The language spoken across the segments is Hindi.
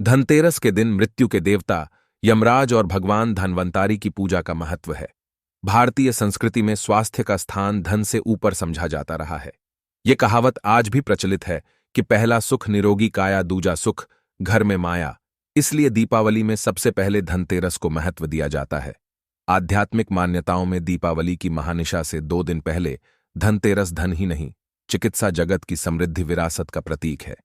धनतेरस के दिन मृत्यु के देवता यमराज और भगवान धन्वंतारी की पूजा का महत्व है। भारतीय संस्कृति में स्वास्थ्य का स्थान धन से ऊपर समझा जाता रहा है। ये कहावत आज भी प्रचलित है कि पहला सुख निरोगी काया, दूजा सुख घर में माया। इसलिए दीपावली में सबसे पहले धनतेरस को महत्व दिया जाता है। आध्यात्मिक मान्यताओं में दीपावली की महानिशा से 2 दिन पहले धनतेरस धन ही नहीं, चिकित्सा जगत की समृद्धि विरासत का प्रतीक है।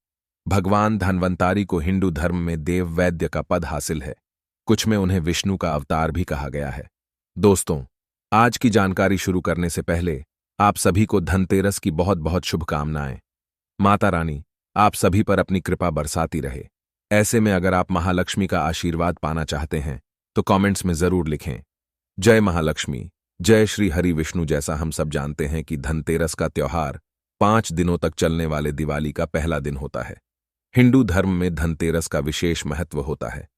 भगवान धन्वंतारी को हिंदू धर्म में देव वैद्य का पद हासिल है। कुछ में उन्हें विष्णु का अवतार भी कहा गया है। दोस्तों, आज की जानकारी शुरू करने से पहले आप सभी को धनतेरस की बहुत बहुत शुभकामनाएं। माता रानी आप सभी पर अपनी कृपा बरसाती रहे। ऐसे में अगर आप महालक्ष्मी का आशीर्वाद पाना चाहते हैं तो कमेंट्स में जरूर लिखें, जय महालक्ष्मी, जय श्री हरि विष्णु। जैसा हम सब जानते हैं कि धनतेरस का त्योहार 5 दिनों तक चलने वाले दिवाली का पहला दिन होता है। हिंदू धर्म में धनतेरस का विशेष महत्व होता है।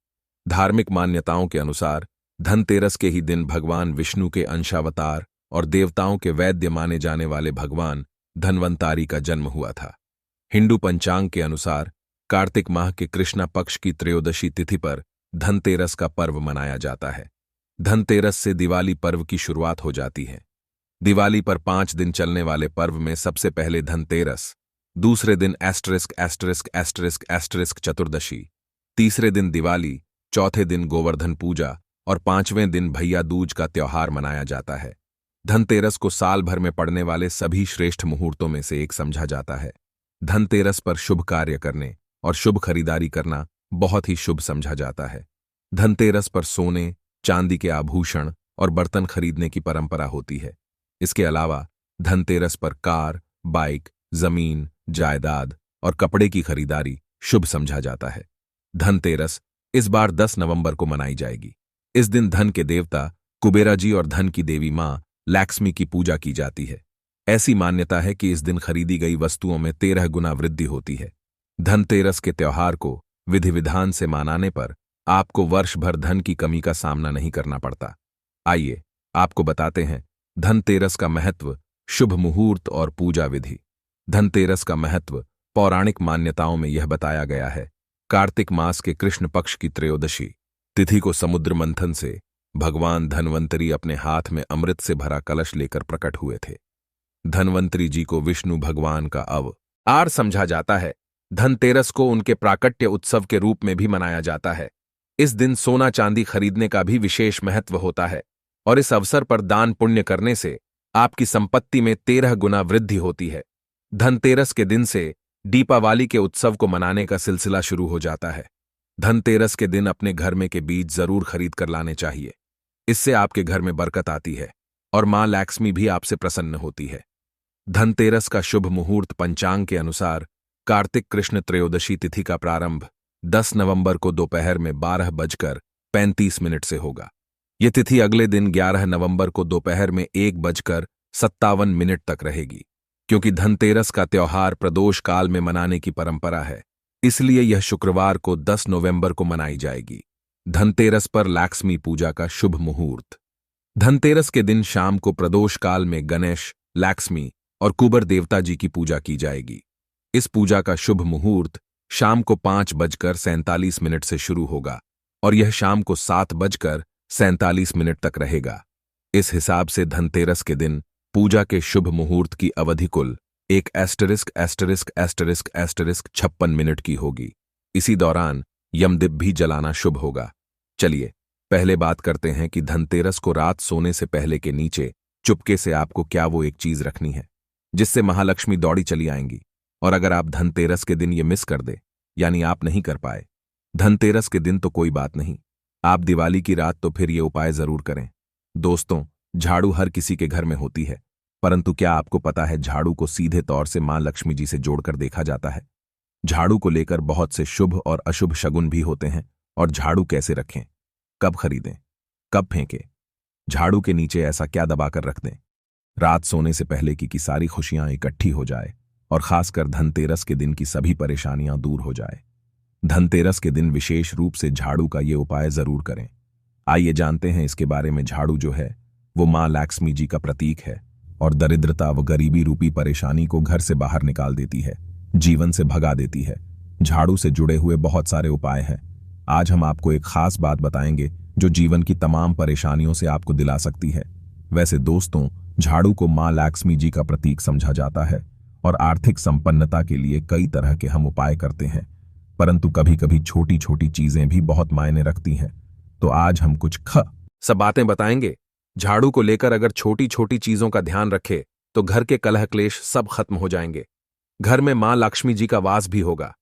धार्मिक मान्यताओं के अनुसार धनतेरस के ही दिन भगवान विष्णु के अंशावतार और देवताओं के वैद्य माने जाने वाले भगवान धन्वंतारी का जन्म हुआ था। हिंदू पंचांग के अनुसार कार्तिक माह के कृष्णा पक्ष की त्रयोदशी तिथि पर धनतेरस का पर्व मनाया जाता है। धनतेरस से दिवाली पर्व की शुरुआत हो जाती है। दिवाली पर 5 दिन चलने वाले पर्व में सबसे पहले धनतेरस, दूसरे दिन ****** चतुर्दशी, तीसरे दिन दिवाली, चौथे दिन गोवर्धन पूजा और 5वें दिन भैया दूज का त्योहार मनाया जाता है। धनतेरस को साल भर में पड़ने वाले सभी श्रेष्ठ मुहूर्तों में से एक समझा जाता है। धनतेरस पर शुभ कार्य करने और शुभ खरीदारी करना बहुत ही शुभ समझा जाता है। धनतेरस पर सोने, चांदी के आभूषण और बर्तन खरीदने की परंपरा होती है। इसके अलावा धनतेरस पर कार, बाइक, जमीन, जायदाद और कपड़े की खरीदारी शुभ समझा जाता है। धनतेरस इस बार 10 नवंबर को मनाई जाएगी। इस दिन धन के देवता कुबेरा जी और धन की देवी मां लक्ष्मी की पूजा की जाती है। ऐसी मान्यता है कि इस दिन खरीदी गई वस्तुओं में 13 गुना वृद्धि होती है। धनतेरस के त्योहार को विधि विधान से मनाने पर आपको वर्ष भर धन की कमी का सामना नहीं करना पड़ता। आइए आपको बताते हैं धनतेरस का महत्व, शुभ मुहूर्त और पूजा विधि। धनतेरस का महत्व पौराणिक मान्यताओं में यह बताया गया है। कार्तिक मास के कृष्ण पक्ष की त्रयोदशी तिथि को समुद्र मंथन से भगवान धन्वंतरी अपने हाथ में अमृत से भरा कलश लेकर प्रकट हुए थे। धन्वंतरी जी को विष्णु भगवान का अवतार समझा जाता है। धनतेरस को उनके प्राकट्य उत्सव के रूप में भी मनाया जाता है। इस दिन सोना चांदी खरीदने का भी विशेष महत्व होता है और इस अवसर पर दान पुण्य करने से आपकी संपत्ति में 13 गुना वृद्धि होती है। धनतेरस के दिन से दीपावली के उत्सव को मनाने का सिलसिला शुरू हो जाता है। धनतेरस के दिन अपने घर में के बीज जरूर खरीद कर लाने चाहिए। इससे आपके घर में बरकत आती है और मां लक्ष्मी भी आपसे प्रसन्न होती है। धनतेरस का शुभ मुहूर्त पंचांग के अनुसार कार्तिक कृष्ण त्रयोदशी तिथि का प्रारंभ 10 नवंबर को दोपहर में 12:35 से होगा। यह तिथि अगले दिन 11 नवंबर को दोपहर में 1:57 तक रहेगी। क्योंकि धनतेरस का त्योहार प्रदोष काल में मनाने की परंपरा है, इसलिए यह शुक्रवार को 10 नवंबर को मनाई जाएगी। धनतेरस पर लक्ष्मी पूजा का शुभ मुहूर्त। धनतेरस के दिन शाम को प्रदोष काल में गणेश, लक्ष्मी और कुबर देवता जी की पूजा की जाएगी। इस पूजा का शुभ मुहूर्त शाम को 5:47 से शुरू होगा और यह शाम को 7:47 तक रहेगा। इस हिसाब से धनतेरस के दिन पूजा के शुभ मुहूर्त की अवधि कुल 1*****56 की होगी। इसी दौरान यमदीप भी जलाना शुभ होगा। चलिए पहले बात करते हैं कि धनतेरस को रात सोने से पहले के नीचे चुपके से आपको क्या वो एक चीज रखनी है जिससे महालक्ष्मी दौड़ी चली आएंगी। और अगर आप धनतेरस के दिन ये मिस कर दे, यानी आप नहीं कर पाए धनतेरस के दिन, तो कोई बात नहीं, आप दिवाली की रात तो फिर ये उपाय जरूर करें। दोस्तों, झाड़ू हर किसी के घर में होती है, परंतु क्या आपको पता है झाड़ू को सीधे तौर से मां लक्ष्मी जी से जोड़कर देखा जाता है। झाड़ू को लेकर बहुत से शुभ और अशुभ शगुन भी होते हैं। और झाड़ू कैसे रखें, कब खरीदें, कब फेंकें, झाड़ू के नीचे ऐसा क्या दबाकर रख दें रात सोने से पहले कि सारी खुशियां इकट्ठी हो जाए और खासकर धनतेरस के दिन की सभी परेशानियां दूर हो जाए। धनतेरस के दिन विशेष रूप से झाड़ू का ये उपाय जरूर करें। आइए जानते हैं इसके बारे में। झाड़ू जो है वो मां लक्ष्मी जी का प्रतीक है और दरिद्रता व गरीबी रूपी परेशानी को घर से बाहर निकाल देती है, जीवन से भगा देती है। झाड़ू से जुड़े हुए बहुत सारे उपाय हैं आज हम आपको एक खास बात बताएंगे जो जीवन की तमाम परेशानियों से आपको दिला सकती है। वैसे दोस्तों, झाड़ू को मां लक्ष्मी जी का प्रतीक समझा जाता है और आर्थिक संपन्नता के लिए कई तरह के हम उपाय करते हैं, परंतु कभी कभी छोटी छोटी चीजें भी बहुत मायने रखती हैं। तो आज हम कुछ सब बातें बताएंगे। झाड़ू को लेकर अगर छोटी छोटी चीजों का ध्यान रखे तो घर के कलह क्लेश सब खत्म हो जाएंगे। घर में मां लक्ष्मी जी का वास भी होगा।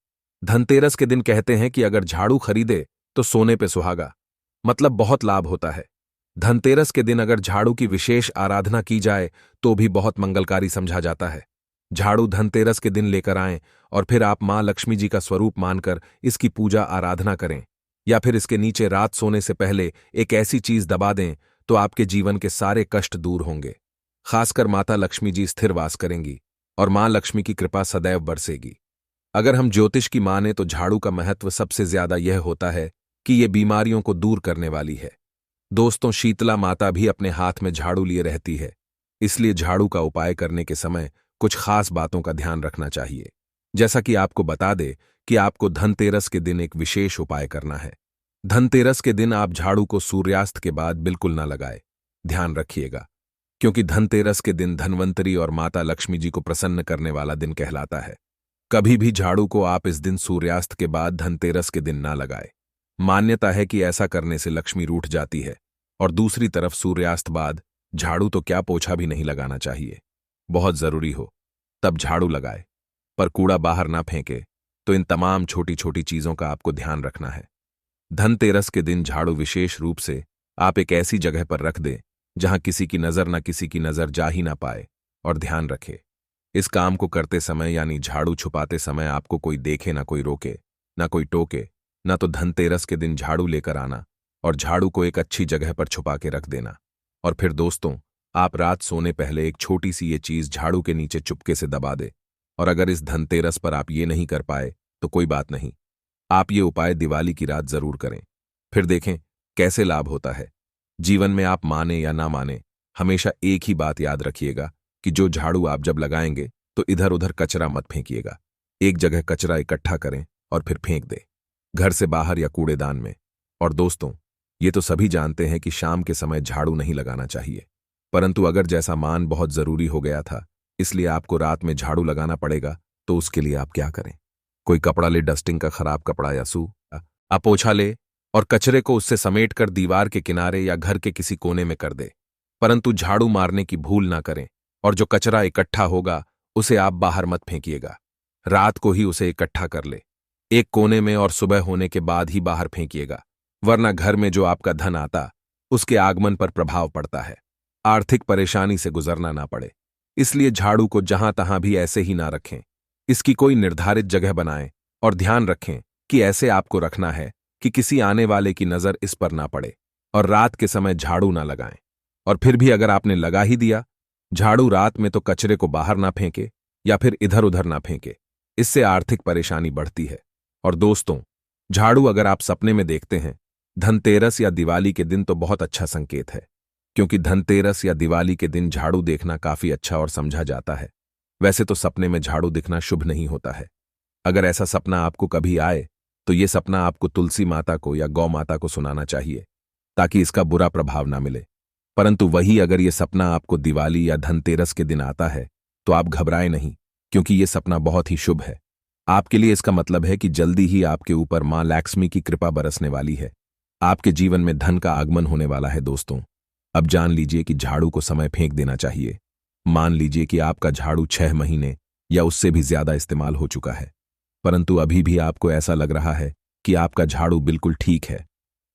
धनतेरस के दिन कहते हैं कि अगर झाड़ू खरीदे तो सोने पे सुहागा, मतलब बहुत लाभ होता है। धनतेरस के दिन अगर झाड़ू की विशेष आराधना की जाए तो भी बहुत मंगलकारी समझा जाता है। झाड़ू धनतेरस के दिन लेकर आएं और फिर आप मां लक्ष्मी जी का स्वरूप मानकर इसकी पूजा आराधना करें, या फिर इसके नीचे रात सोने से पहले एक ऐसी चीज दबा दें तो आपके जीवन के सारे कष्ट दूर होंगे। खासकर माता लक्ष्मी जी स्थिर वास करेंगी और मां लक्ष्मी की कृपा सदैव बरसेगी। अगर हम ज्योतिष की माने तो झाड़ू का महत्व सबसे ज्यादा यह होता है कि ये बीमारियों को दूर करने वाली है। दोस्तों, शीतला माता भी अपने हाथ में झाड़ू लिए रहती है, इसलिए झाड़ू का उपाय करने के समय कुछ खास बातों का ध्यान रखना चाहिए। जैसा कि आपको बता दे कि आपको धनतेरस के दिन एक विशेष उपाय करना है। धनतेरस के दिन आप झाड़ू को सूर्यास्त के बाद बिल्कुल ना लगाए। ध्यान रखिएगा, क्योंकि धनतेरस के दिन धनवंतरी और माता लक्ष्मी जी को प्रसन्न करने वाला दिन कहलाता है। कभी भी झाड़ू को आप इस दिन सूर्यास्त के बाद धनतेरस के दिन ना लगाए। मान्यता है कि ऐसा करने से लक्ष्मी रूठ जाती है। और दूसरी तरफ सूर्यास्त बाद झाड़ू तो क्या पोछा भी नहीं लगाना चाहिए। बहुत जरूरी हो तब झाड़ू लगाए, पर कूड़ा बाहर ना फेंके। तो इन तमाम छोटी छोटी चीजों का आपको ध्यान रखना है। धनतेरस के दिन झाड़ू विशेष रूप से आप एक ऐसी जगह पर रख दें जहां किसी की नजर जा ही ना पाए। और ध्यान रखें, इस काम को करते समय यानी झाड़ू छुपाते समय आपको कोई देखे ना कोई रोके, ना कोई टोके, ना तो धनतेरस के दिन झाड़ू लेकर आना और झाड़ू को एक अच्छी जगह पर छुपा के रख देना। और फिर दोस्तों, आप रात सोने पहले एक छोटी सी ये चीज झाड़ू के नीचे चुपके से दबा दे। और अगर इस धनतेरस पर आप ये नहीं कर पाए तो कोई बात नहीं, आप ये उपाय दिवाली की रात जरूर करें, फिर देखें कैसे लाभ होता है। जीवन में आप माने या ना माने, हमेशा एक ही बात याद रखिएगा कि जो झाड़ू आप जब लगाएंगे तो इधर उधर कचरा मत फेंकिएगा। एक जगह कचरा इकट्ठा करें और फिर फेंक दे, घर से बाहर या कूड़ेदान में। और दोस्तों, ये तो सभी जानते हैं कि शाम के समय झाड़ू नहीं लगाना चाहिए, परंतु अगर जैसा मान बहुत जरूरी हो गया था इसलिए आपको रात में झाड़ू लगाना पड़ेगा, तो उसके लिए आप क्या करें? कोई कपड़ा ले, डस्टिंग का खराब कपड़ा या आप पोछा ले और कचरे को उससे समेट कर दीवार के किनारे या घर के किसी कोने में कर दे, परंतु झाड़ू मारने की भूल ना करें। और जो कचरा इकट्ठा होगा उसे आप बाहर मत फेंकिएगा, रात को ही उसे इकट्ठा कर ले एक कोने में और सुबह होने के बाद ही बाहर फेंकिएगा, वरना घर में जो आपका धन आता उसके आगमन पर प्रभाव पड़ता है, आर्थिक परेशानी से गुजरना ना पड़े। इसलिए झाड़ू को जहां तहां भी ऐसे ही ना रखें, इसकी कोई निर्धारित जगह बनाएं और ध्यान रखें कि ऐसे आपको रखना है कि किसी आने वाले की नजर इस पर ना पड़े। और रात के समय झाड़ू ना लगाएं। और फिर भी अगर आपने लगा ही दिया झाड़ू रात में, तो कचरे को बाहर ना फेंके या फिर इधर उधर ना फेंके, इससे आर्थिक परेशानी बढ़ती है। और दोस्तों, झाड़ू अगर आप सपने में देखते हैं धनतेरस या दिवाली के दिन तो बहुत अच्छा संकेत है, क्योंकि धनतेरस या दिवाली के दिन झाड़ू देखना काफी अच्छा और समझा जाता है। वैसे तो सपने में झाड़ू दिखना शुभ नहीं होता है। अगर ऐसा सपना आपको कभी आए तो ये सपना आपको तुलसी माता को या गौ माता को सुनाना चाहिए, ताकि इसका बुरा प्रभाव ना मिले। परंतु वही अगर ये सपना आपको दिवाली या धनतेरस के दिन आता है तो आप घबराएं नहीं, क्योंकि ये सपना बहुत ही शुभ है आपके लिए। इसका मतलब है कि जल्दी ही आपके ऊपर मां लक्ष्मी की कृपा बरसने वाली है, आपके जीवन में धन का आगमन होने वाला है। दोस्तों, अब जान लीजिए कि झाड़ू को समय फेंक देना चाहिए। मान लीजिए कि आपका झाड़ू 6 महीने या उससे भी ज्यादा इस्तेमाल हो चुका है, परंतु अभी भी आपको ऐसा लग रहा है कि आपका झाड़ू बिल्कुल ठीक है,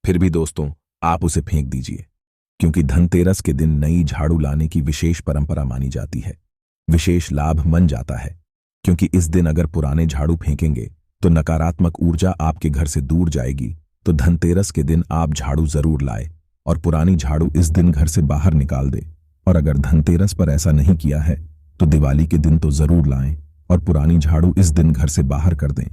फिर भी दोस्तों आप उसे फेंक दीजिए, क्योंकि धनतेरस के दिन नई झाड़ू लाने की विशेष परंपरा मानी जाती है। विशेष लाभ मन जाता है, क्योंकि इस दिन अगर पुराने झाड़ू फेंकेंगे तो नकारात्मक ऊर्जा आपके घर से दूर जाएगी। तो धनतेरस के दिन आप झाड़ू जरूर लाए और पुरानी झाड़ू इस दिन घर से बाहर निकाल दे। और अगर धनतेरस पर ऐसा नहीं किया है तो दिवाली के दिन तो जरूर लाएं और पुरानी झाड़ू इस दिन घर से बाहर कर दें।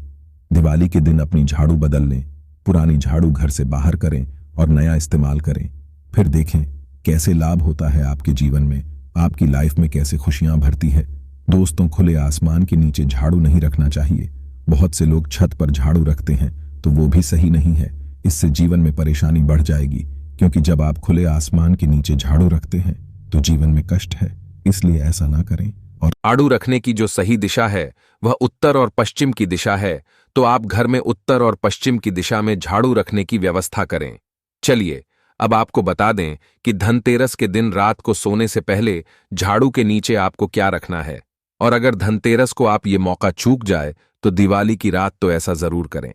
दिवाली के दिन अपनी झाड़ू बदल लें, पुरानी झाड़ू घर से बाहर करें और नया इस्तेमाल करें। फिर देखें कैसे लाभ होता है आपके जीवन में, आपकी लाइफ में कैसे खुशियां भरती है। दोस्तों, खुले आसमान के नीचे झाड़ू नहीं रखना चाहिए। बहुत से लोग छत पर झाड़ू रखते हैं, तो वो भी सही नहीं है, इससे जीवन में परेशानी बढ़ जाएगी, क्योंकि जब आप खुले आसमान के नीचे झाड़ू रखते हैं तो जीवन में कष्ट है, इसलिए ऐसा ना करें। और झाड़ू रखने की जो सही दिशा है वह उत्तर और पश्चिम की दिशा है, तो आप घर में उत्तर और पश्चिम की दिशा में झाड़ू रखने की व्यवस्था करें। चलिए अब आपको बता दें कि धनतेरस के दिन रात को सोने से पहले झाड़ू के नीचे आपको क्या रखना है, और अगर धनतेरस को आप ये मौका चूक जाए तो दिवाली की रात तो ऐसा जरूर करें।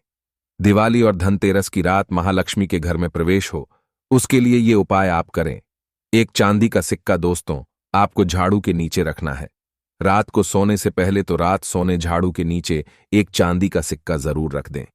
दिवाली और धनतेरस की रात महालक्ष्मी के घर में प्रवेश हो, उसके लिए ये उपाय आप करें। एक चांदी का सिक्का दोस्तों आपको झाड़ू के नीचे रखना है। रात को सोने से पहले तो रात सोने झाड़ू के नीचे एक चांदी का सिक्का जरूर रख दें।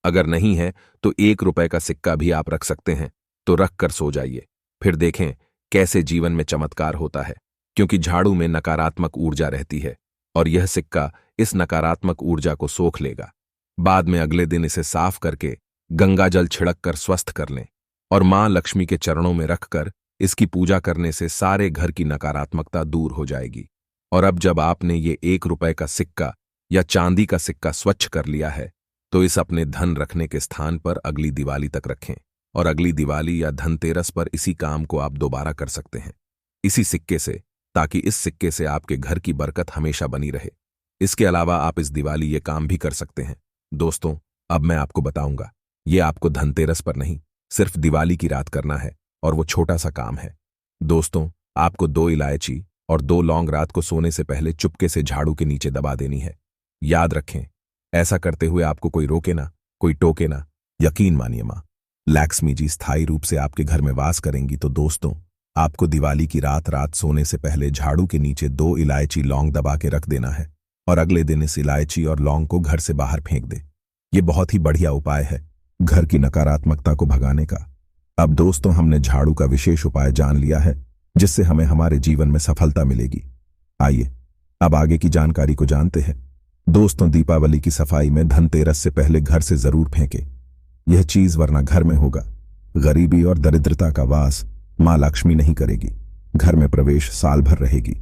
अगर नहीं है तो 1 रुपए का सिक्का भी आप रख सकते हैं, तो रख कर सो जाइए। फिर देखें कैसे जीवन में चमत्कार होता है, क्योंकि झाड़ू में नकारात्मक ऊर्जा रहती है और यह सिक्का इस नकारात्मक ऊर्जा को सोख लेगा। बाद में अगले दिन इसे साफ करके गंगा जल छिड़क कर स्वस्थ कर लें और मां लक्ष्मी के चरणों में रखकर इसकी पूजा करने से सारे घर की नकारात्मकता दूर हो जाएगी। और अब जब आपने ये 1 रुपए का सिक्का या चांदी का सिक्का स्वच्छ कर लिया है, तो इस अपने धन रखने के स्थान पर अगली दिवाली तक रखें, और अगली दिवाली या धनतेरस पर इसी काम को आप दोबारा कर सकते हैं इसी सिक्के से, ताकि इस सिक्के से आपके घर की बरकत हमेशा बनी रहे। इसके अलावा आप इस दिवाली ये काम भी कर सकते हैं। दोस्तों अब मैं आपको बताऊंगा, ये आपको धनतेरस पर नहीं, सिर्फ दिवाली की रात करना है, और वो छोटा सा काम है। दोस्तों आपको 2 इलायची और 2 लौंग रात को सोने से पहले चुपके से झाड़ू के नीचे दबा देनी है। याद रखें, ऐसा करते हुए आपको कोई रोके ना, कोई टोके ना। यकीन मानिए मां लक्ष्मी जी स्थायी रूप से आपके घर में वास करेंगी। तो दोस्तों आपको दिवाली की रात सोने से पहले झाड़ू के नीचे 2 इलायची लौंग दबा के रख देना है, और अगले दिन इस इलायची और लौंग को घर से बाहर फेंक दे। ये बहुत ही बढ़िया उपाय है घर की नकारात्मकता को भगाने का। अब दोस्तों हमने झाड़ू का विशेष उपाय जान लिया है, जिससे हमें हमारे जीवन में सफलता मिलेगी। आइए अब आगे की जानकारी को जानते हैं। दोस्तों दीपावली की सफाई में धनतेरस से पहले घर से जरूर फेंके यह चीज, वरना घर में होगा गरीबी और दरिद्रता का वास। मां लक्ष्मी नहीं करेगी, घर में प्रवेश साल भर रहेगी।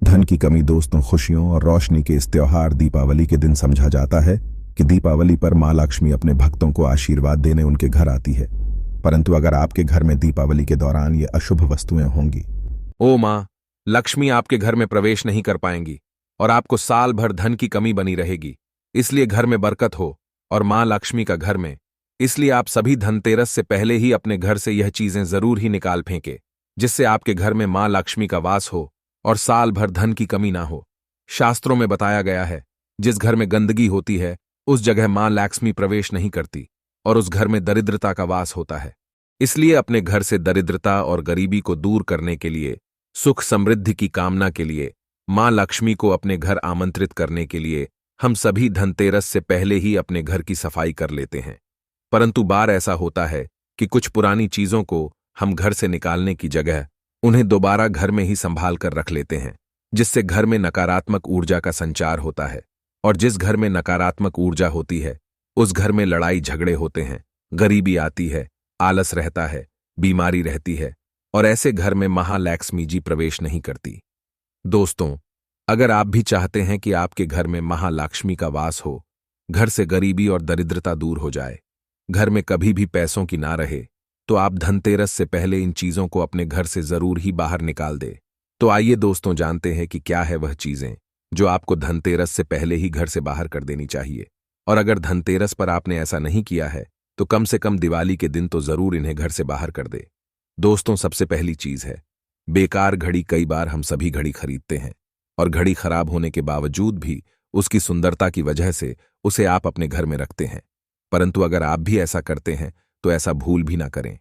धन की कमी दोस्तों खुशियों और रोशनी के इस त्योहार दीपावली के दिन समझा जाता है कि दीपावली पर मां लक्ष्मी अपने भक्तों को आशीर्वाद देने उनके घर आती है। परंतु अगर आपके घर में दीपावली के दौरान ये अशुभ वस्तुएं होंगी, ओ मां लक्ष्मी आपके घर में प्रवेश नहीं कर पाएंगी और आपको साल भर धन की कमी बनी रहेगी। इसलिए घर में बरकत हो और मां लक्ष्मी का घर में, इसलिए आप सभी धनतेरस से पहले ही अपने घर से यह चीजें जरूर ही निकाल फेंके, जिससे आपके घर में मां लक्ष्मी का वास हो और साल भर धन की कमी ना हो। शास्त्रों में बताया गया है, जिस घर में गंदगी होती है उस जगह मां लक्ष्मी प्रवेश नहीं करती और उस घर में दरिद्रता का वास होता है। इसलिए अपने घर से दरिद्रता और गरीबी को दूर करने के लिए, सुख समृद्धि की कामना के लिए, मां लक्ष्मी को अपने घर आमंत्रित करने के लिए हम सभी धनतेरस से पहले ही अपने घर की सफाई कर लेते हैं। परंतु बार ऐसा होता है कि कुछ पुरानी चीजों को हम घर से निकालने की जगह उन्हें दोबारा घर में ही संभाल कर रख लेते हैं, जिससे घर में नकारात्मक ऊर्जा का संचार होता है। और जिस घर में नकारात्मक ऊर्जा होती है उस घर में लड़ाई झगड़े होते हैं, गरीबी आती है, आलस रहता है, बीमारी रहती है, और ऐसे घर में महालक्ष्मी जी प्रवेश नहीं करती। दोस्तों अगर आप भी चाहते हैं कि आपके घर में महालक्ष्मी का वास हो, घर से गरीबी और दरिद्रता दूर हो जाए, घर में कभी भी पैसों की ना रहे, तो आप धनतेरस से पहले इन चीजों को अपने घर से जरूर ही बाहर निकाल दे। तो आइए दोस्तों जानते हैं कि क्या है वह चीजें जो आपको धनतेरस से पहले ही घर से बाहर कर देनी चाहिए। और अगर धनतेरस पर आपने ऐसा नहीं किया है तो कम से कम दिवाली के दिन तो जरूर इन्हें घर से बाहर कर दे। दोस्तों सबसे पहली चीज है बेकार घड़ी। कई बार हम सभी घड़ी खरीदते हैं और घड़ी खराब होने के बावजूद भी उसकी सुंदरता की वजह से उसे आप अपने घर में रखते हैं। परंतु अगर आप भी ऐसा करते हैं तो ऐसा भूल भी ना करें।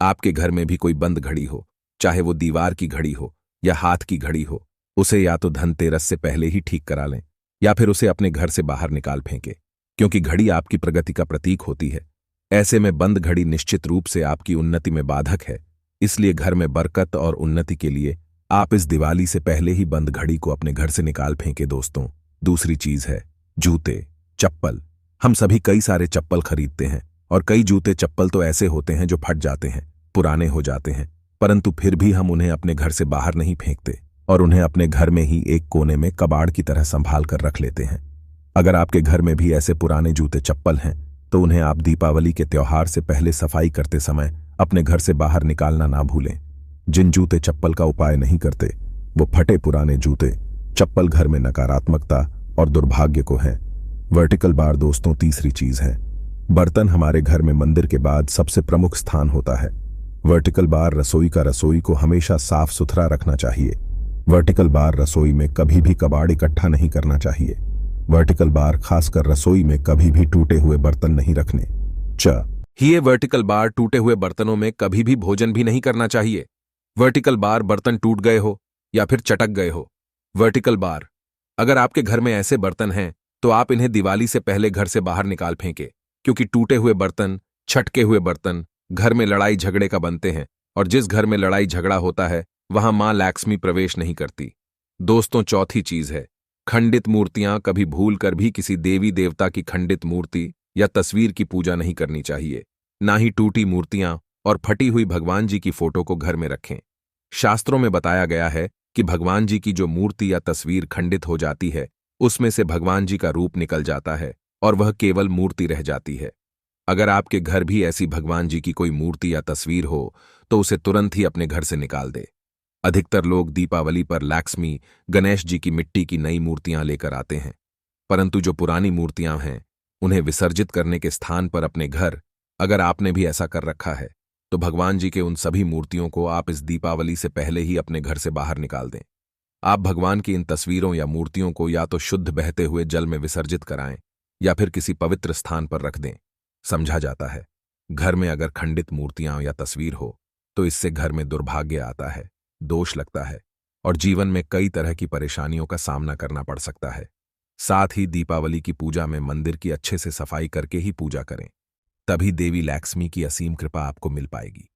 आपके घर में भी कोई बंद घड़ी हो, चाहे वो दीवार की घड़ी हो या हाथ की घड़ी हो, उसे या तो धनतेरस से पहले ही ठीक करा लें या फिर उसे अपने घर से बाहर निकाल फेंकें, क्योंकि घड़ी आपकी प्रगति का प्रतीक होती है। ऐसे में बंद घड़ी निश्चित रूप से आपकी उन्नति में बाधक है। इसलिए घर में बरकत और उन्नति के लिए आप इस दिवाली से पहले ही बंद घड़ी को अपने घर से निकाल फेंके। दोस्तों दूसरी चीज है जूते चप्पल। हम सभी कई सारे चप्पल खरीदते हैं और कई जूते चप्पल तो ऐसे होते हैं जो फट जाते हैं, पुराने हो जाते हैं, परंतु फिर भी हम उन्हें अपने घर से बाहर नहीं फेंकते और उन्हें अपने घर में ही एक कोने में कबाड़ की तरह संभाल कर रख लेते हैं। अगर आपके घर में भी ऐसे पुराने जूते चप्पल हैं तो उन्हें आप दीपावली के त्योहार से पहले सफाई करते समय अपने घर से बाहर निकालना ना भूलें। जिन जूते चप्पल का उपाय नहीं करते, वो फटे पुराने जूते चप्पल घर में नकारात्मकता और दुर्भाग्य को हैं। वर्टिकल बार दोस्तों तीसरी चीज है। बर्तन हमारे घर में मंदिर के बाद सबसे प्रमुख स्थान होता है। वर्टिकल बार रसोई को हमेशा साफ सुथरा रखना चाहिए। वर्टिकल बार रसोई में कभी भी कबाड़ इकट्ठा नहीं करना चाहिए। वर्टिकल बार खासकर रसोई में कभी भी टूटे हुए बर्तन नहीं रखने। ये वर्टिकल बार टूटे हुए बर्तनों में कभी भी भोजन भी नहीं करना चाहिए। वर्टिकल बार बर्तन टूट गए हो या फिर चटक गए हो। वर्टिकल बार अगर आपके घर में ऐसे बर्तन हैं तो आप इन्हें दिवाली से पहले घर से बाहर निकाल फेंके, क्योंकि टूटे हुए बर्तन, छटके हुए बर्तन घर में लड़ाई झगड़े का बनते हैं, और जिस घर में लड़ाई झगड़ा होता है वहां मां लक्ष्मी प्रवेश नहीं करती। दोस्तों चौथी चीज है, खंडित मूर्तियां। कभी भूल कर भी किसी देवी देवता की खंडित मूर्ति या तस्वीर की पूजा नहीं करनी चाहिए। ना ही टूटी मूर्तियां और फटी हुई भगवान जी की फोटो को घर में रखें। शास्त्रों में बताया गया है कि भगवान जी की जो मूर्ति या तस्वीर खंडित हो जाती है, उसमें से भगवान जी का रूप निकल जाता है और वह केवल मूर्ति रह जाती है। अगर आपके घर भी ऐसी भगवान जी की कोई मूर्ति या तस्वीर हो तो उसे तुरंत ही अपने घर से निकाल दे। अधिकतर लोग दीपावली पर लक्ष्मी, गणेश जी की मिट्टी की नई मूर्तियां लेकर आते हैं, परंतु जो पुरानी मूर्तियां हैं उन्हें विसर्जित करने के स्थान पर अपने घर, अगर आपने भी ऐसा कर रखा है, तो भगवान जी के उन सभी मूर्तियों को आप इस दीपावली से पहले ही अपने घर से बाहर निकाल दें। आप भगवान की इन तस्वीरों या मूर्तियों को या तो शुद्ध बहते हुए जल में विसर्जित कराएं या फिर किसी पवित्र स्थान पर रख दें। समझा जाता है, घर में अगर खंडित मूर्तियां या तस्वीर हो तो इससे घर में दुर्भाग्य आता है, दोष लगता है और जीवन में कई तरह की परेशानियों का सामना करना पड़ सकता है। साथ ही दीपावली की पूजा में मंदिर की अच्छे से सफाई करके ही पूजा करें, तभी देवी लक्ष्मी की असीम कृपा आपको मिल पाएगी।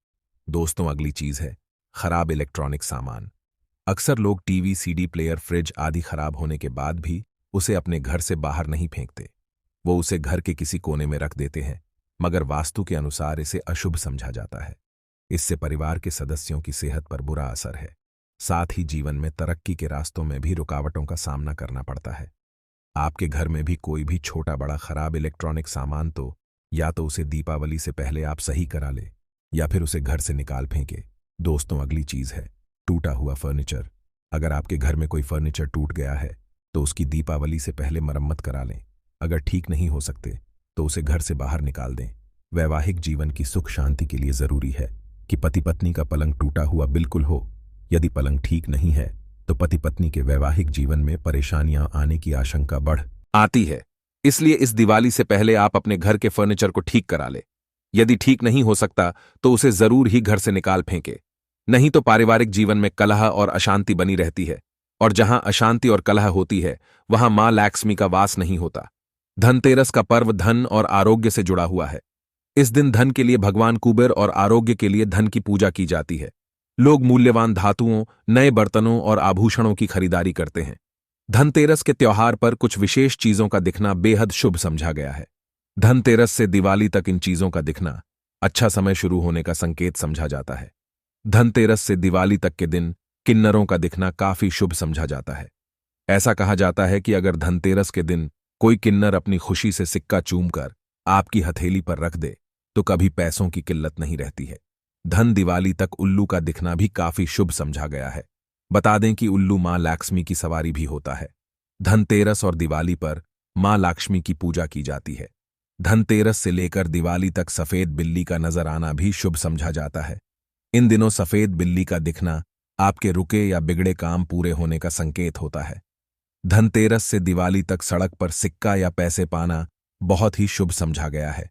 दोस्तों अगली चीज है खराब इलेक्ट्रॉनिक सामान। अक्सर लोग टीवी, सीडी प्लेयर, फ्रिज आदि खराब होने के बाद भी उसे अपने घर से बाहर नहीं फेंकते। वो उसे घर के किसी कोने में रख देते हैं, मगर वास्तु के अनुसार इसे अशुभ समझा जाता है। इससे परिवार के सदस्यों की सेहत पर बुरा असर है। साथ ही जीवन में तरक्की के रास्तों में भी रुकावटों का सामना करना पड़ता है। आपके घर में भी कोई भी छोटा बड़ा खराब इलेक्ट्रॉनिक सामान तो या तो उसे दीपावली से पहले आप सही करा ले या फिर उसे घर से निकाल फेंके। दोस्तों अगली चीज है टूटा हुआ फर्नीचर। अगर आपके घर में कोई फर्नीचर टूट गया है तो उसकी दीपावली से पहले मरम्मत करा लें। अगर ठीक नहीं हो सकते तो उसे घर से बाहर निकाल दें। वैवाहिक जीवन की सुख शांति के लिए जरूरी है कि पति पत्नी का पलंग टूटा हुआ बिल्कुल हो। यदि पलंग ठीक नहीं है तो पति पत्नी के वैवाहिक जीवन में परेशानियां आने की आशंका बढ़ आती है। इसलिए इस दिवाली से पहले आप अपने घर के फर्नीचर को ठीक करा ले। यदि ठीक नहीं हो सकता तो उसे जरूर ही घर से निकाल फेंके, नहीं तो पारिवारिक जीवन में कलह और अशांति बनी रहती है, और जहां अशांति और कलह होती है वहां मां लक्ष्मी का वास नहीं होता। धनतेरस का पर्व धन और आरोग्य से जुड़ा हुआ है। इस दिन धन के लिए भगवान कुबेर और आरोग्य के लिए धन की पूजा की जाती है। लोग मूल्यवान धातुओं, नए बर्तनों और आभूषणों की खरीदारी करते हैं। धनतेरस के त्योहार पर कुछ विशेष चीजों का दिखना बेहद शुभ समझा गया है। धनतेरस से दिवाली तक इन चीजों का दिखना अच्छा समय शुरू होने का संकेत समझा जाता है। धनतेरस से दिवाली तक के दिन किन्नरों का दिखना काफी शुभ समझा जाता है। ऐसा कहा जाता है कि अगर धनतेरस के दिन कोई किन्नर अपनी खुशी से सिक्का चूमकर आपकी हथेली पर रख दे तो कभी पैसों की किल्लत नहीं रहती है। धन दिवाली तक उल्लू का दिखना भी काफी शुभ समझा गया है। बता दें कि उल्लू मां लक्ष्मी की सवारी भी होता है। धनतेरस और दिवाली पर मां लक्ष्मी की पूजा की जाती है। धनतेरस से लेकर दिवाली तक सफेद बिल्ली का नजर आना भी शुभ समझा जाता है। इन दिनों सफेद बिल्ली का दिखना आपके रुके या बिगड़े काम पूरे होने का संकेत होता है। धनतेरस से दिवाली तक सड़क पर सिक्का या पैसे पाना बहुत ही शुभ समझा गया है।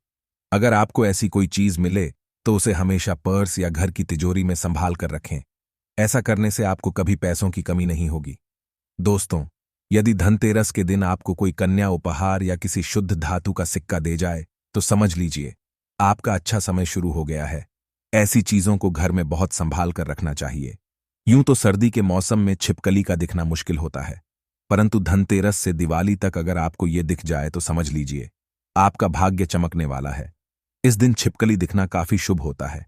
अगर आपको ऐसी कोई चीज मिले तो उसे हमेशा पर्स या घर की तिजोरी में संभाल कर रखें। ऐसा करने से आपको कभी पैसों की कमी नहीं होगी। दोस्तों, यदि धनतेरस के दिन आपको कोई कन्या उपहार या किसी शुद्ध धातु का सिक्का दे जाए तो समझ लीजिए आपका अच्छा समय शुरू हो गया है। ऐसी चीजों को घर में बहुत संभाल कर रखना चाहिए। यूं तो सर्दी के मौसम में छिपकली का दिखना मुश्किल होता है, परंतु धनतेरस से दिवाली तक अगर आपको ये दिख जाए तो समझ लीजिए आपका भाग्य चमकने वाला है। इस दिन छिपकली दिखना काफी शुभ होता है।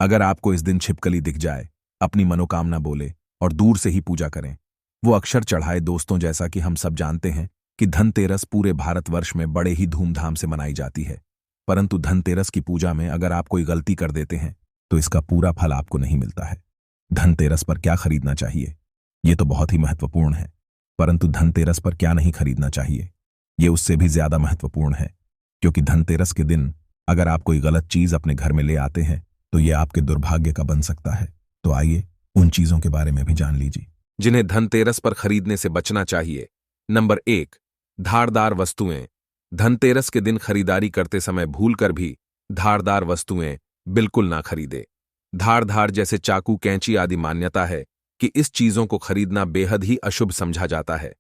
अगर आपको इस दिन छिपकली दिख जाए, अपनी मनोकामना बोले और दूर से ही पूजा करें। वो अक्षर चढ़ाए। दोस्तों, जैसा कि हम सब जानते हैं कि धनतेरस पूरे भारतवर्ष में बड़े ही धूमधाम से मनाई जाती है। परंतु धनतेरस की पूजा में अगर आप कोई गलती कर देते हैं तो इसका पूरा फल आपको नहीं मिलता है। धनतेरस पर क्या खरीदना चाहिए, ये तो बहुत ही महत्वपूर्ण है, परंतु धनतेरस पर क्या नहीं खरीदना चाहिए ये उससे भी ज्यादा महत्वपूर्ण है, क्योंकि धनतेरस के दिन अगर आप कोई गलत चीज अपने घर में ले आते हैं तो यह आपके दुर्भाग्य का बन सकता है। तो आइए उन चीजों के बारे में भी जान लीजिए जिन्हें धनतेरस पर खरीदने से बचना चाहिए। नंबर 1, धारदार वस्तुएं। धनतेरस के दिन खरीदारी करते समय भूलकर भी धारदार वस्तुएं बिल्कुल ना खरीदे। धारदार जैसे चाकू, कैंची आदि मान्यता है कि इस चीजों को खरीदना बेहद ही अशुभ समझा जाता है।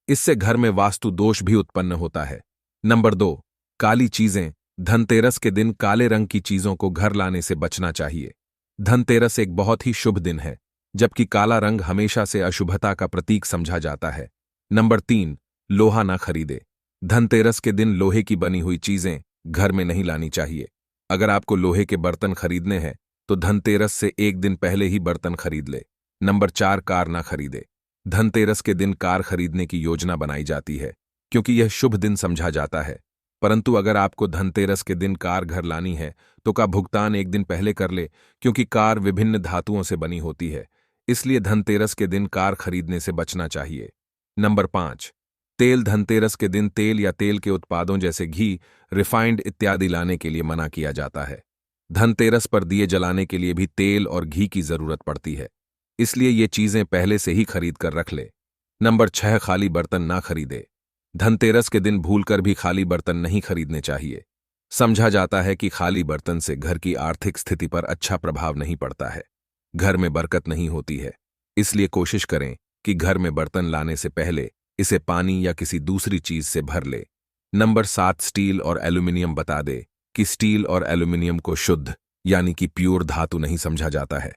इससे घर में वास्तु दोष भी उत्पन्न होता है। नंबर 2, काली चीजें। धनतेरस के दिन काले रंग की चीजों को घर लाने से बचना चाहिए। धनतेरस एक बहुत ही शुभ दिन है, जबकि काला रंग हमेशा से अशुभता का प्रतीक समझा जाता है। नंबर 3, लोहा ना खरीदे। धनतेरस के दिन लोहे की बनी हुई चीजें घर में नहीं लानी चाहिए। अगर आपको लोहे के बर्तन खरीदने हैं तो धनतेरस से एक दिन पहले ही बर्तन खरीद ले। नंबर 4, कार ना खरीदे। धनतेरस के दिन कार खरीदने की योजना बनाई जाती है क्योंकि यह शुभ दिन समझा जाता है, परंतु अगर आपको धनतेरस के दिन कार घर लानी है तो का भुगतान एक दिन पहले कर ले, क्योंकि कार विभिन्न धातुओं से बनी होती है, इसलिए धनतेरस के दिन कार खरीदने से बचना चाहिए। नंबर 5, तेल। धनतेरस के दिन तेल या तेल के उत्पादों जैसे घी, रिफाइंड इत्यादि लाने के लिए मना किया जाता है। धनतेरस पर दिए जलाने के लिए भी तेल और घी की जरूरत पड़ती है, इसलिए ये चीजें पहले से ही खरीद कर रख ले। नंबर 6, खाली बर्तन ना खरीदे। धनतेरस के दिन भूलकर भी खाली बर्तन नहीं खरीदने चाहिए। समझा जाता है कि खाली बर्तन से घर की आर्थिक स्थिति पर अच्छा प्रभाव नहीं पड़ता है, घर में बरकत नहीं होती है। इसलिए कोशिश करें कि घर में बर्तन लाने से पहले इसे पानी या किसी दूसरी चीज से भर ले। नंबर 7, स्टील और एल्यूमिनियम। बता दे कि स्टील और एल्यूमिनियम को शुद्ध यानी कि प्योर धातु नहीं समझा जाता है।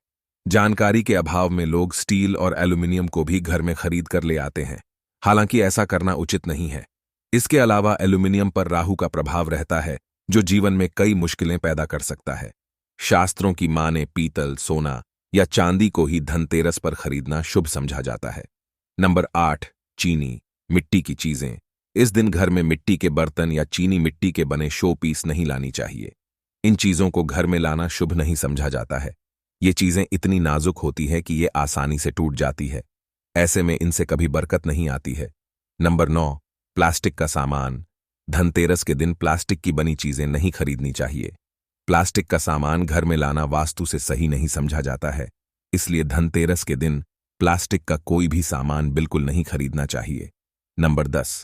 जानकारी के अभाव में लोग स्टील और एल्यूमिनियम को भी घर में खरीद कर ले आते हैं, हालांकि ऐसा करना उचित नहीं है। इसके अलावा एल्यूमिनियम पर राहु का प्रभाव रहता है, जो जीवन में कई मुश्किलें पैदा कर सकता है। शास्त्रों की माने पीतल, सोना या चांदी को ही धनतेरस पर खरीदना शुभ समझा जाता है। नंबर 8, चीनी, मिट्टी की चीजें। इस दिन घर में मिट्टी के बर्तन या चीनी मिट्टी के बने शो पीस नहीं लानी चाहिए। इन चीजों को घर में लाना शुभ नहीं समझा जाता है। ये चीजें इतनी नाजुक होती है कि ये आसानी से टूट जाती है, ऐसे में इनसे कभी बरकत नहीं आती है। नंबर 9, प्लास्टिक का सामान। धनतेरस के दिन प्लास्टिक की बनी चीजें नहीं खरीदनी चाहिए। प्लास्टिक का सामान घर में लाना वास्तु से सही नहीं समझा जाता है, इसलिए धनतेरस के दिन प्लास्टिक का कोई भी सामान बिल्कुल नहीं खरीदना चाहिए। नंबर 10,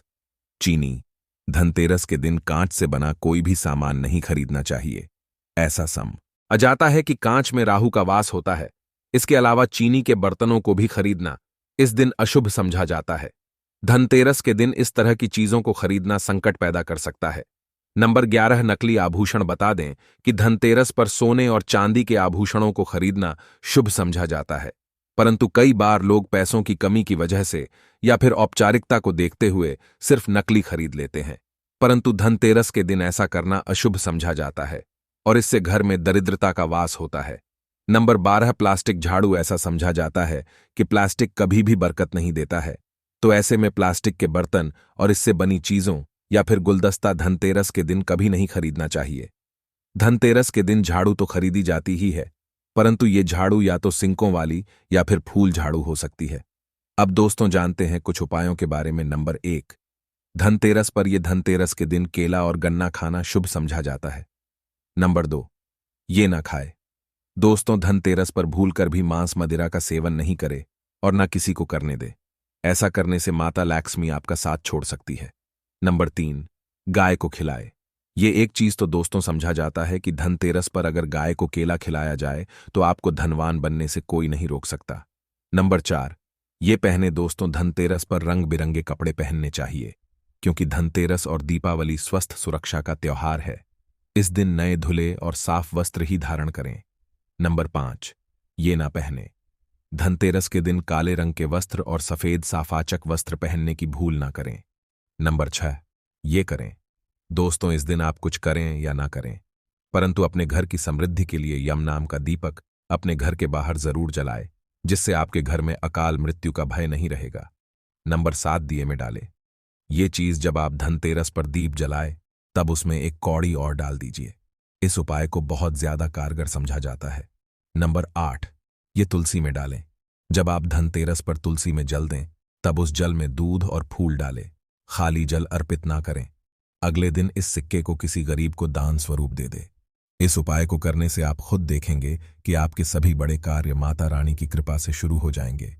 चीनी। धनतेरस के दिन कांच से बना कोई भी सामान नहीं खरीदना चाहिए। ऐसा समझा जाता है कि कांच में राहु का वास होता है। इसके अलावा चीनी के बर्तनों को भी खरीदना इस दिन अशुभ समझा जाता है। धनतेरस के दिन इस तरह की चीजों को खरीदना संकट पैदा कर सकता है। नंबर 11, नकली आभूषण। बता दें कि धनतेरस पर सोने और चांदी के आभूषणों को खरीदना शुभ समझा जाता है, परंतु कई बार लोग पैसों की कमी की वजह से या फिर औपचारिकता को देखते हुए सिर्फ नकली खरीद लेते हैं, परंतु धनतेरस के दिन ऐसा करना अशुभ समझा जाता है और इससे घर में दरिद्रता का वास होता है। नंबर 12, प्लास्टिक झाड़ू। ऐसा समझा जाता है कि प्लास्टिक कभी भी बरकत नहीं देता है, तो ऐसे में प्लास्टिक के बर्तन और इससे बनी चीजों या फिर गुलदस्ता धनतेरस के दिन कभी नहीं खरीदना चाहिए। धनतेरस के दिन झाड़ू तो खरीदी जाती ही है, परंतु ये झाड़ू या तो सिंकों वाली या फिर फूल झाड़ू हो सकती है। अब दोस्तों जानते हैं कुछ उपायों के बारे में। नंबर 1, धनतेरस पर यह धनतेरस के दिन केला और गन्ना खाना शुभ समझा जाता है। नंबर 2, ये ना खाए। दोस्तों, धनतेरस पर भूलकर भी मांस मदिरा का सेवन नहीं करे और ना किसी को करने दे। ऐसा करने से माता लक्ष्मी आपका साथ छोड़ सकती है। नंबर 3, गाय को खिलाए। ये एक चीज तो दोस्तों समझा जाता है कि धनतेरस पर अगर गाय को केला खिलाया जाए तो आपको धनवान बनने से कोई नहीं रोक सकता। नंबर 4, ये पहने दोस्तों धनतेरस पर रंग बिरंगे कपड़े पहनने चाहिए, क्योंकि धनतेरस और दीपावली स्वस्थ सुरक्षा का त्योहार है। इस दिन नए धुले और साफ वस्त्र ही धारण करें। नंबर 5, ये ना पहने। धनतेरस के दिन काले रंग के वस्त्र और सफेद साफाचक वस्त्र पहनने की भूल ना करें। नंबर 6, ये करें। दोस्तों, इस दिन आप कुछ करें या ना करें, परंतु अपने घर की समृद्धि के लिए यम नाम का दीपक अपने घर के बाहर जरूर जलाए, जिससे आपके घर में अकाल मृत्यु का भय नहीं रहेगा। नंबर 7, दिए में डाले। ये चीज जब आप धनतेरस पर दीप जलाए तब उसमें एक कौड़ी और डाल दीजिए। इस उपाय को बहुत ज्यादा कारगर समझा जाता है। नंबर 8, ये तुलसी में डालें। जब आप धनतेरस पर तुलसी में जल दें, तब उस जल में दूध और फूल डालें। खाली जल अर्पित ना करें। अगले दिन इस सिक्के को किसी गरीब को दान स्वरूप दे दें। इस उपाय को करने से आप खुद देखेंगे कि आपके सभी बड़े कार्य माता रानी की कृपा से शुरू हो जाएंगे।